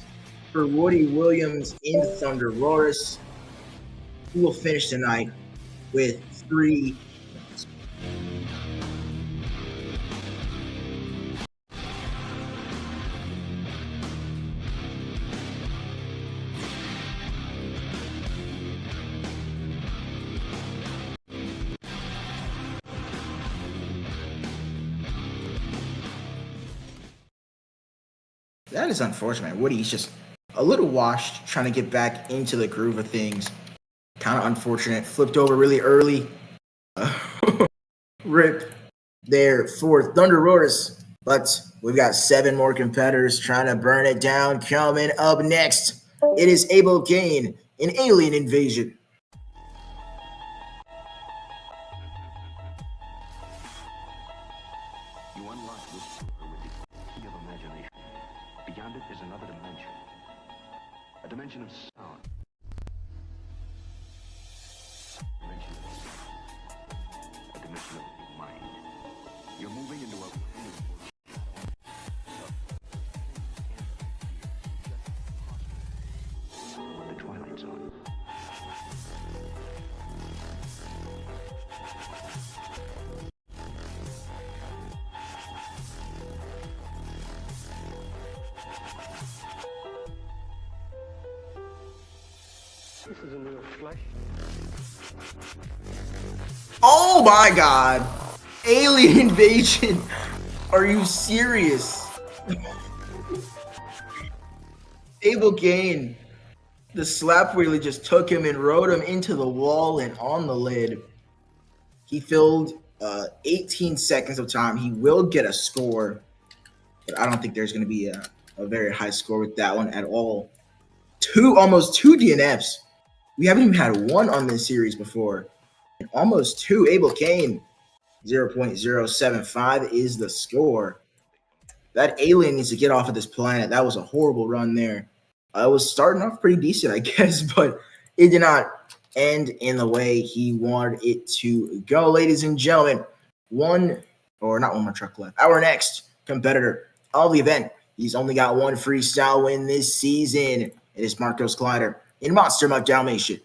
for Woody Williams in Thunder Roars. He will finish tonight with 3 points. That is unfortunate. Woody's just a little washed, trying to get back into the groove of things. Kind of unfortunate. Flipped over really early. Rip there for Thunder Roars. But we've got 7 more competitors trying to burn it down. Coming up next, it is Abel Kane in Alien Invasion. You unlock this door with the key of imagination. Beyond it is another dimension. A dimension of sound. Dimension of sound. A dimension of the mind. You're moving into a the Twilight Zone. This is a little flesh. Oh my god! Alien Invasion! Are you serious? Abel Kane. The slap wheelie just took him and rode him into the wall and on the lid. He filled 18 seconds of time. He will get a score, but I don't think there's going to be a very high score with that one at all. Almost two DNFs. We haven't even had one on this series before. And almost 2. Abel Kane, 0.075 is the score. That alien needs to get off of this planet. That was a horrible run there. It was starting off pretty decent, I guess, but it did not end in the way he wanted it to go. Ladies and gentlemen, not one more truck left. Our next competitor of the event, he's only got one freestyle win this season. It is Marcos Glider in Monster Trucks Dalmatian.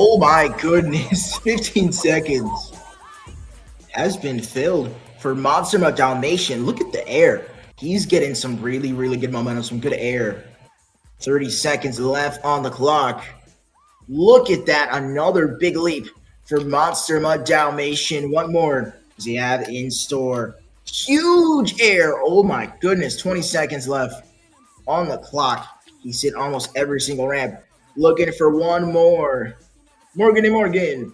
Oh my goodness, 15 seconds has been filled for Monster Trucks Dalmatian. Look at the air. He's getting some really, really good momentum, some good air. 30 seconds left on the clock. Look at that, another big leap for Monster Trucks Dalmatian. What more does he have in store? Huge air. Oh my goodness, 20 seconds left on the clock. He's hit almost every single ramp. Looking for one more. Morgan.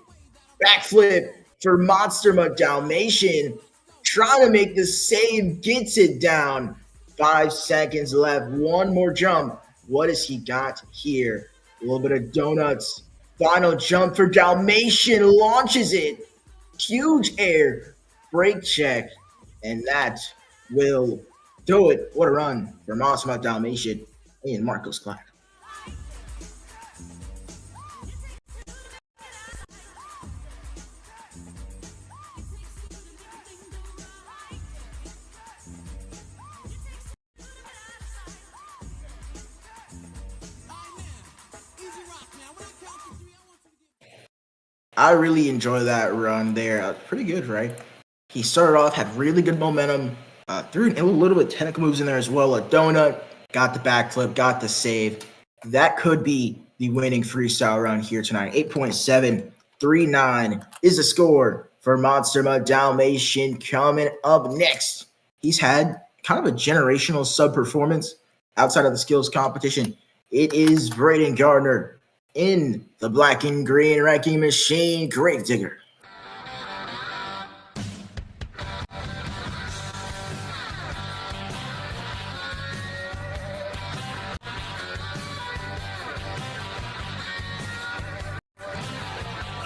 Backflip for Monster Trucks Dalmatian. Trying to make the save. Gets it down. 5 seconds left. One more jump. What has he got here? A little bit of donuts. Final jump for Dalmatian. Launches it. Huge air. Brake check. And that will do it. What a run for Monster Trucks Dalmatian and Marcos Glider. I really enjoy that run there. Pretty good, right? He started off, had really good momentum, threw a little bit of technical moves in there as well. A donut, got the backflip, got the save. That could be the winning freestyle run here tonight. 8.739 is the score for Monster Trucks Dalmatian. Coming up next, he's had kind of a generational sub-performance outside of the skills competition. It is Braden Gardner in the black and green wrecking machine Grave Digger.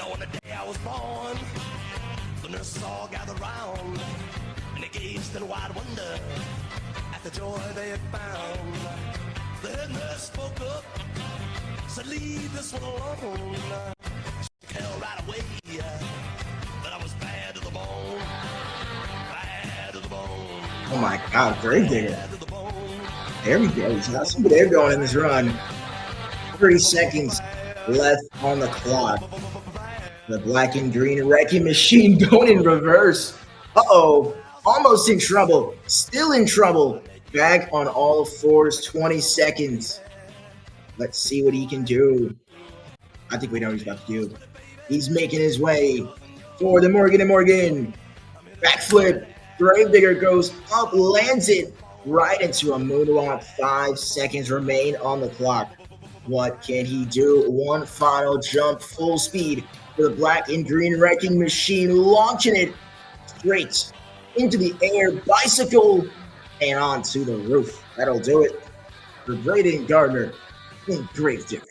On the day I was born, the nurses all gathered round, and they gazed in wide wonder at the joy they had found. The head nurse spoke up, said, "Leave this one alone." She took hell right away. That I was bad to the bone. Bad to the bone. Oh my God, Gravedigger. Bad to the bone. There we go. He's got some good air going in this run. 30 seconds left on the clock. The black and green wrecking machine going in reverse. Uh-oh. Almost in trouble. Still in trouble. Back on all fours. 20 seconds. Let's see what he can do. I think we know what he's about to do. He's making his way for the Morgan & Morgan. Backflip. Gravedigger goes up, lands it right into a moonwalk. 5 seconds remain on the clock. What can he do? One final jump, full speed for the black and green wrecking machine, launching it straight into the air, bicycle, and onto the roof. That'll do it for Braden Gardner and Gravedigger.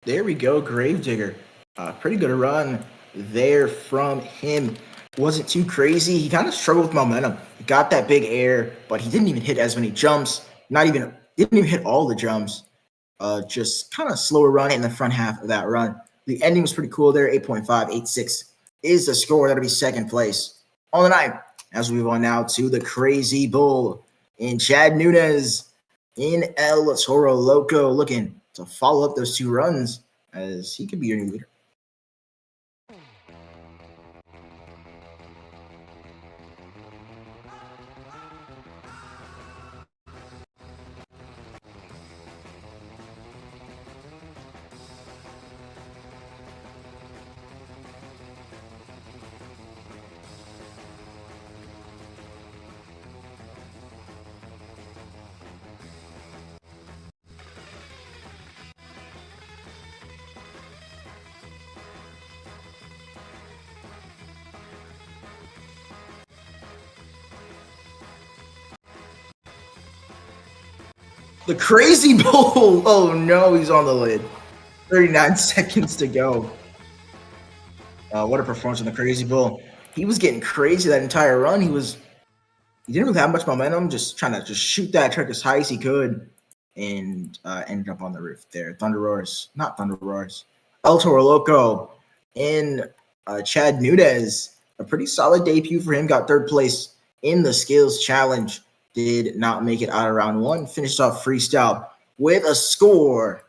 There we go, Gravedigger. Pretty good run there from him. Wasn't too crazy. He kind of struggled with momentum. He got that big air, but he didn't even hit as many jumps. Didn't even hit all the jumps. Just kind of slower run in the front half of that run. The ending was pretty cool there. 8.586 is the score. That'll be second place on the night. As we move on now to the Crazy Bull in Chad Nunez in El Toro Loco, looking to follow up those 2 runs as he could be your new leader. The Crazy Bull. Oh no, he's on the lid. 39 seconds to go. What a performance from the Crazy Bull. He was getting crazy that entire run. He didn't really have much momentum, just trying to shoot that truck as high as he could, and ended up on the roof there. Not Thunder Roars. El Toro Loco in Chad Nunez. A pretty solid debut for him. Got 3rd place in the Skills Challenge. Did not make it out of round 1. Finished off Freestyle with a score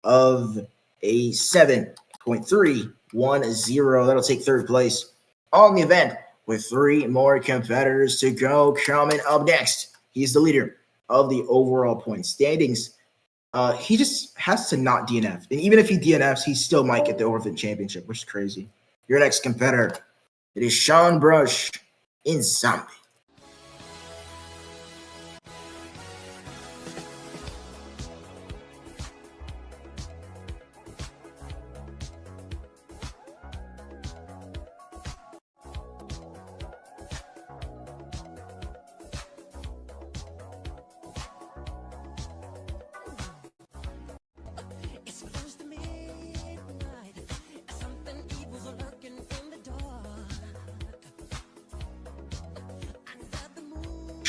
of a 7.310. That'll take 3rd place on the event with 3 more competitors to go. Coming up next, he's the leader of the overall point standings. He just has to not DNF. And even if he DNFs, he still might get the Overfit Championship, which is crazy. Your next competitor, it is Sean Brush in Zombie.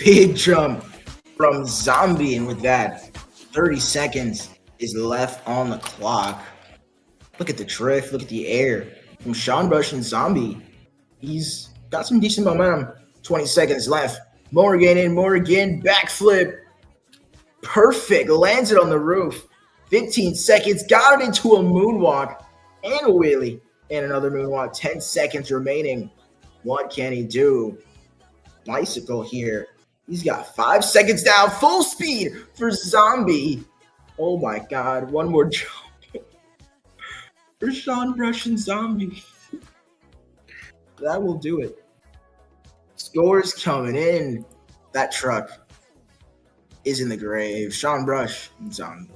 Big jump from Zombie, and with that, 30 seconds is left on the clock. Look at the drift, look at the air from Sean Brush and Zombie. He's got some decent momentum. 20 seconds left. Morgan and Morgan, backflip. Perfect, lands it on the roof. 15 seconds, got it into a moonwalk and a wheelie. And another moonwalk, 10 seconds remaining. What can he do? Bicycle here. He's got 5 seconds down, full speed for Zombie. Oh my God, one more jump for Sean Brush and Zombie. That will do it. Scores coming in. That truck is in the grave. Sean Brush and Zombie.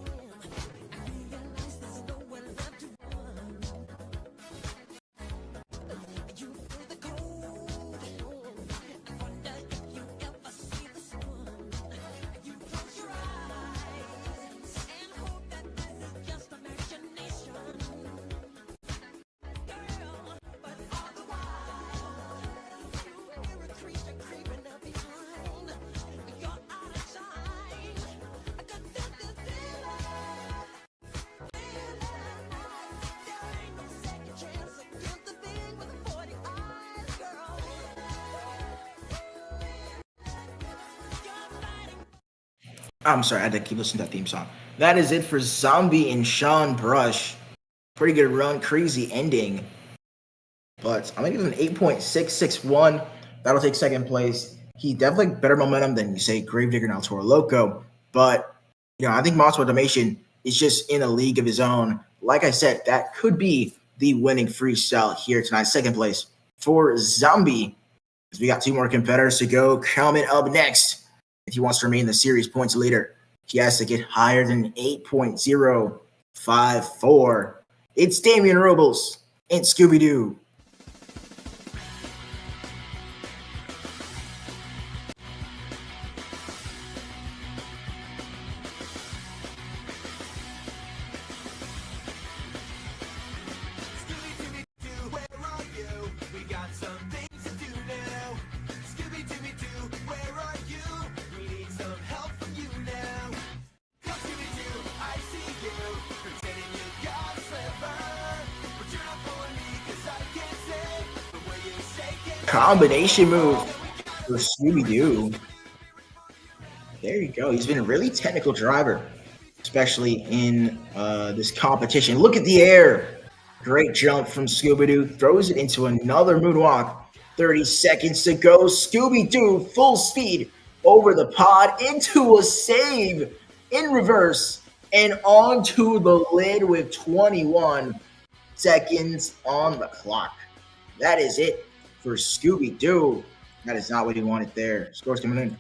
I'm sorry, I had to keep listening to that theme song. That is it for Zombie and Sean Brush. Pretty good run, crazy ending. But I'm going to give him an 8.661. That'll take second place. He definitely better momentum than, you say, Gravedigger and El Toro Loco. But, I think Monster Automation is just in a league of his own. Like I said, that could be the winning freestyle here tonight. Second place for Zombie. Because we got 2 more competitors to go. Coming up next, if he wants to remain the series points leader, he has to get higher than 8.054. It's Damian Robles and Scooby-Doo. Combination move for Scooby-Doo. There you go. He's been a really technical driver, especially in this competition. Look at the air. Great jump from Scooby-Doo. Throws it into another moonwalk. 30 seconds to go. Scooby-Doo full speed over the pod into a save in reverse and onto the lid with 21 seconds on the clock. That is it for Scooby-Doo. That is not what he wanted there. Scores coming in.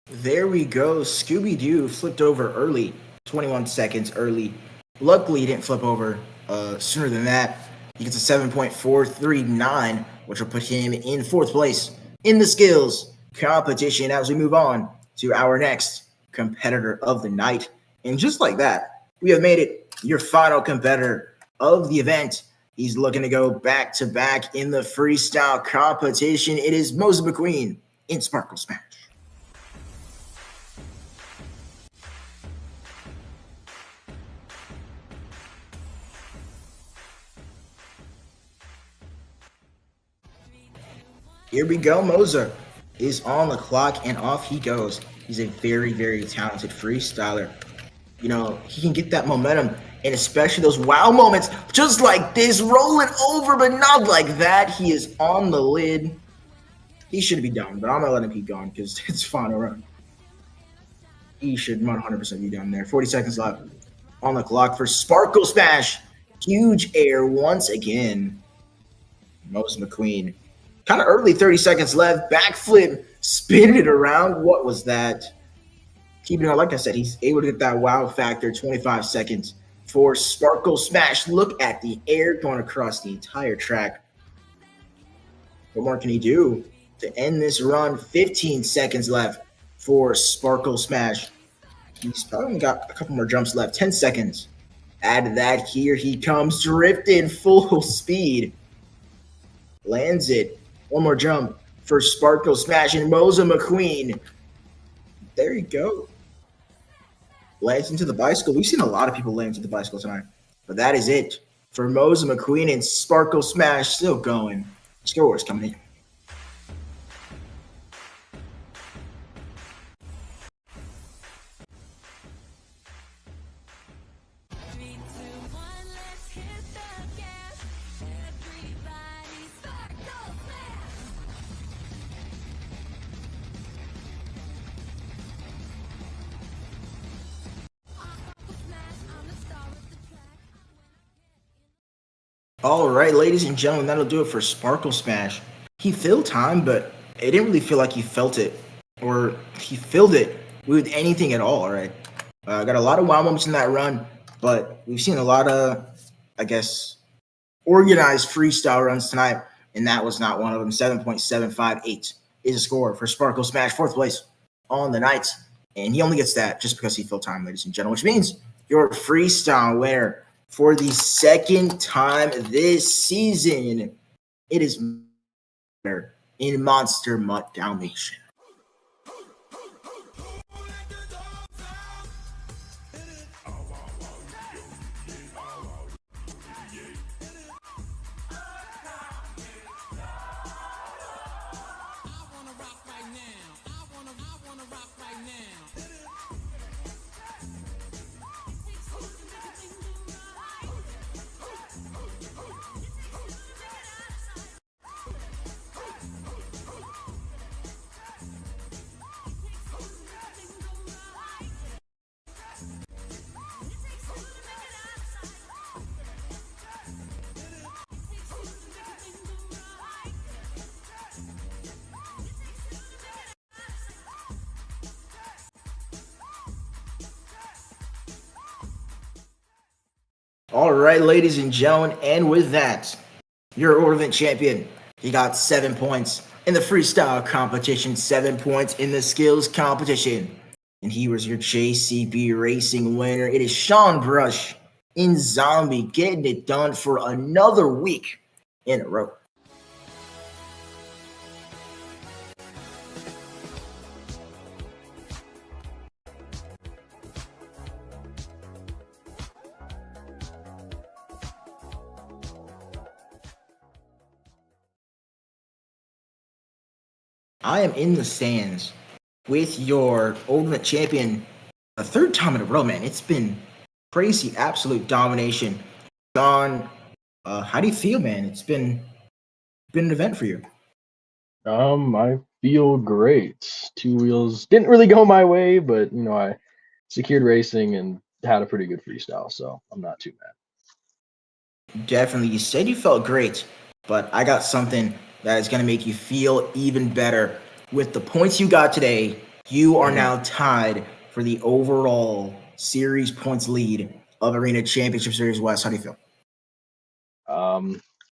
There we go. Scooby-Doo flipped over early, 21 seconds early. Luckily, he didn't flip over sooner than that. He gets a 7.439, which will put him in 4th place in the skills competition as we move on to our next competitor of the night. And just like that, we have made it your final competitor of the event. He's looking to go back-to-back in the freestyle competition. It is Moses McQueen in Sparkle Smash. Here we go. Moza is on the clock, and off he goes. He's a very, very talented freestyler. He can get that momentum, and especially those wow moments, just like this, rolling over, but not like that. He is on the lid. He should be done, but I'm going to let him keep going because it's final run. He should 100% be done there. 40 seconds left on the clock for Sparkle Smash. Huge air once again. Moses McQueen. Kind of early, 30 seconds left. Backflip, spin it around. What was that? Keeping it on, like I said, he's able to get that wow factor. 25 seconds for Sparkle Smash. Look at the air going across the entire track. What more can he do to end this run? 15 seconds left for Sparkle Smash. He's probably got a couple more jumps left. 10 seconds. Add to that, here he comes, drifting full speed. Lands it. One more jump for Sparkle Smash and Moza McQueen. There you go. Lands into the bicycle. We've seen a lot of people land into the bicycle tonight. But that is it for Moza McQueen and Sparkle Smash still going. Scores coming in. All right, ladies and gentlemen, that'll do it for Sparkle Smash. He filled time, but it didn't really feel like he felt it, or he filled it with anything at all, all right? Got a lot of wow moments in that run, but we've seen a lot of, organized freestyle runs tonight, and that was not one of them. 7.758 is a score for Sparkle Smash, 4th place on the night. And he only gets that just because he filled time, ladies and gentlemen, which means your freestyle winner for the second time this season. It is in Monster Mutt Dalmatian. All right, ladies and gentlemen, and with that, your tournament champion. He got 7 points in the freestyle competition, 7 points in the skills competition, and he was your JCB Racing winner. It is Sean Brush in Zombie, getting it done for another week in a row. I am in the stands with your ultimate champion a third time in a row, man. It's been crazy, absolute domination. John, how do you feel, man? It's been an event for you. I feel great. 2 wheels didn't really go my way, but I secured racing and had a pretty good freestyle, so I'm not too mad. Definitely. You said you felt great, but I got something that is going to make you feel even better. With the points you got today, you are now tied for the overall series points lead of Arena Championship Series West. How do you feel?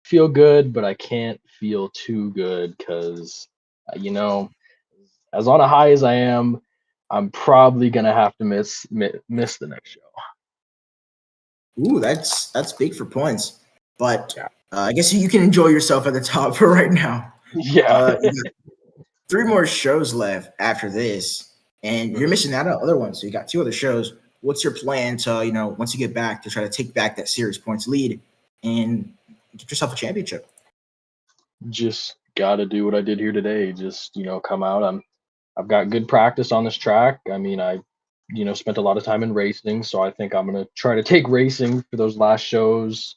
Feel good, but I can't feel too good because, as on a high as I am, I'm probably gonna have to miss the next show. Ooh, that's big for points. But I guess you can enjoy yourself at the top for right now. Yeah. You got 3 more shows left after this, and you're missing out on other ones. So you got 2 other shows. What's your plan to, once you get back, to try to take back that series points lead and get yourself a championship? Just gotta do what I did here today. Just come out. I've got good practice on this track. I mean, I spent a lot of time in racing, so I think I'm gonna try to take racing for those last shows.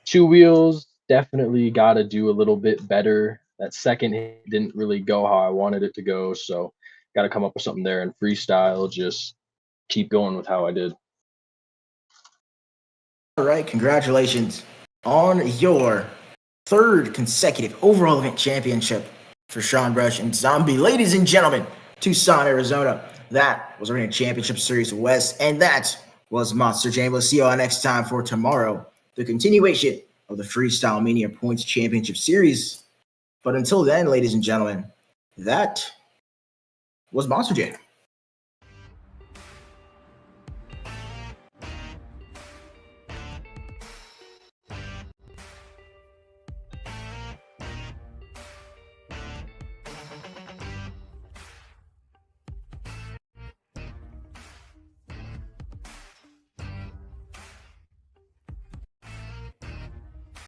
2 wheels, definitely gotta do a little bit better. That second hit didn't really go how I wanted it to go, so gotta come up with something there. And freestyle, just keep going with how I did. All right, congratulations on your 3rd consecutive overall event championship for Sean Brush and Zombie. Ladies and gentlemen, Tucson, Arizona. That was Arena Championship Series West, and that was Monster Jam. We'll see you all next time for tomorrow, the continuation of the Freestyle Mania Points Championship Series. But until then, ladies and gentlemen, that was Monster Jam.